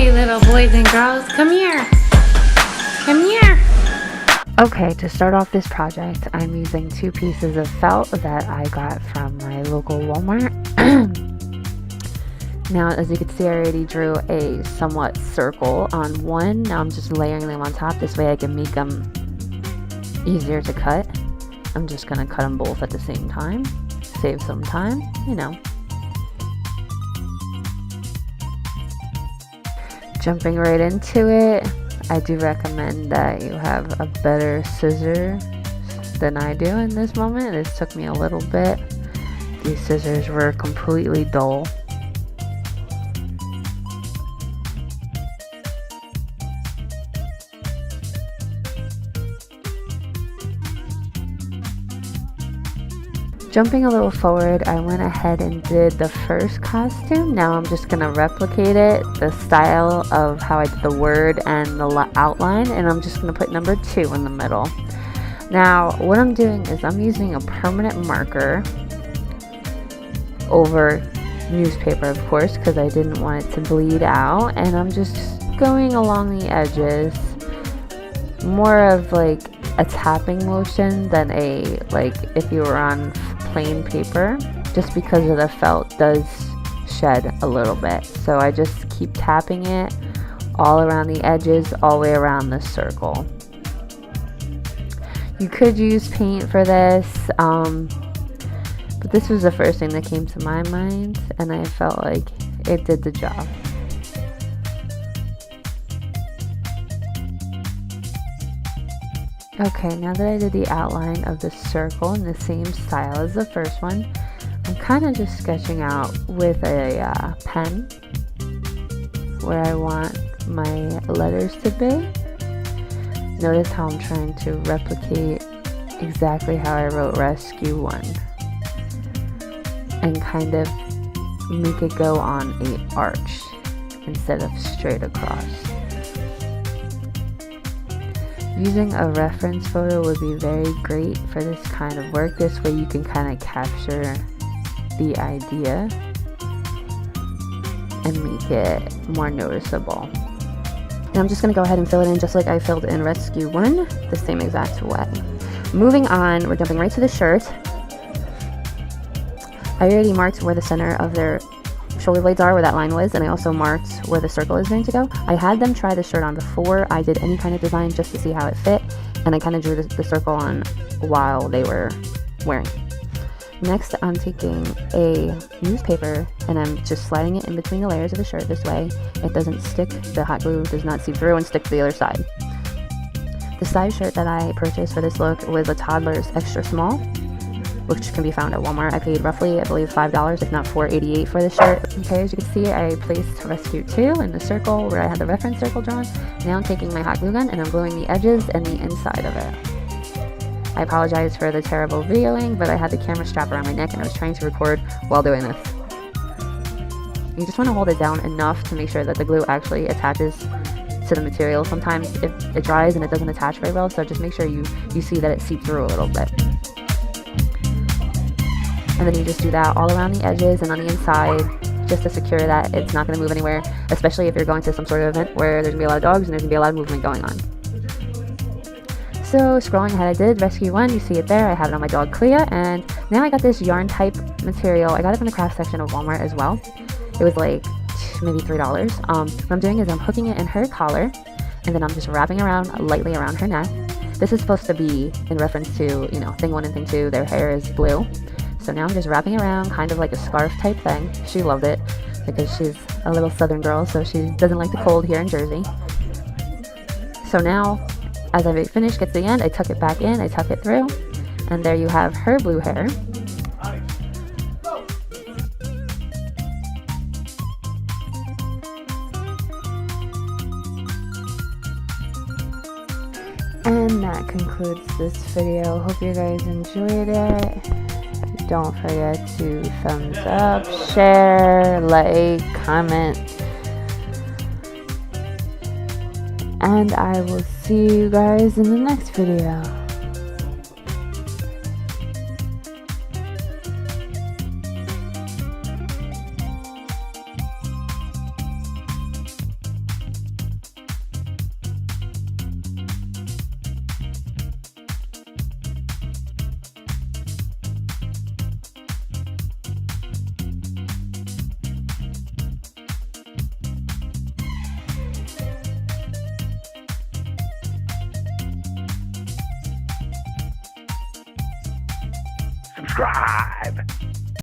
Okay, little boys and girls, come here. Come here. Okay, to start off this project, I'm using 2 pieces of felt that I got from my local Walmart. Now, as you can see, I already drew a somewhat circle on one. Now I'm just layering them on top. This way I can make them easier to cut. I'm just going to cut them both at the same time. Save some time, you know. Jumping right into it, I do recommend that you have a better scissor than I do in this moment. This took me a little bit. These scissors were completely dull. Jumping a little forward, I went ahead and did the first costume. Now I'm just going to replicate it, the style of how I did the word and the outline, and I'm just going to put number 2 in the middle. Now what I'm doing is I'm using a permanent marker over newspaper, of course, because I didn't want it to bleed out, and I'm just going along the edges, more of like a tapping motion than a, like if you were on plain paper, just because of the felt does shed a little bit. So I just keep tapping it all around the edges, all the way around the circle. You could use paint for this, but this was the first thing that came to my mind, and I felt like it did the job. Okay, now that I did the outline of the circle in the same style as the first one, I'm kind of just sketching out with a pen where I want my letters to be. Notice how I'm trying to replicate exactly how I wrote Rescue 1 and kind of make it go on an arch instead of straight across. Using a reference photo would be very great for this kind of work. This way you can kind of capture the idea and make it more noticeable. And I'm just going to go ahead and fill it in just like I filled in Rescue 1, the same exact way. Moving on, we're jumping right to the shirt. I already marked where the center of their shoulder blades are, where that line was, and I also marked where the circle is going to go. I had them try the shirt on before I did any kind of design just to see how it fit, and I kind of drew the circle on while they were wearing it. Next, I'm taking a newspaper and I'm just sliding it in between the layers of the shirt. This way it doesn't stick, the hot glue does not seep through and stick to the other side. The size shirt that I purchased for this look was a Toddler's extra small, which can be found at Walmart. I paid roughly, I believe, $5, if not $4.88 for this shirt. Okay, as you can see, I placed Rescue 2 in the circle where I had the reference circle drawn. Now I'm taking my hot glue gun and I'm gluing the edges and the inside of it. I apologize for the terrible videoing, but I had the camera strapped around my neck and I was trying to record while doing this. You just want to hold it down enough to make sure that the glue actually attaches to the material. Sometimes it dries and it doesn't attach very well, so just make sure you see that it seeps through a little bit. And then you just do that all around the edges and on the inside, just to secure that it's not going to move anywhere, especially if you're going to some sort of event where there's going to be a lot of dogs and there's going to be a lot of movement going on. So scrolling ahead, I did Rescue 1, you see it there, I have it on my dog Clea, and now I got this yarn type material. I got it from the craft section of Walmart as well. It was like maybe $3. What I'm doing is I'm hooking it in her collar, and then I'm just wrapping around lightly around her neck. This is supposed to be in reference to, you know, thing 1 and thing 2, their hair is blue. So now I'm just wrapping around, kind of like a scarf type thing. She loved it because she's a little southern girl, so she doesn't like the cold here in Jersey. So now, as I finish, get to the end, I tuck it back in, I tuck it through, and there you have her blue hair. And that concludes this video. Hope you guys enjoyed it. Don't forget to thumbs up, share, like, comment, and I will see you guys in the next video. subscribe.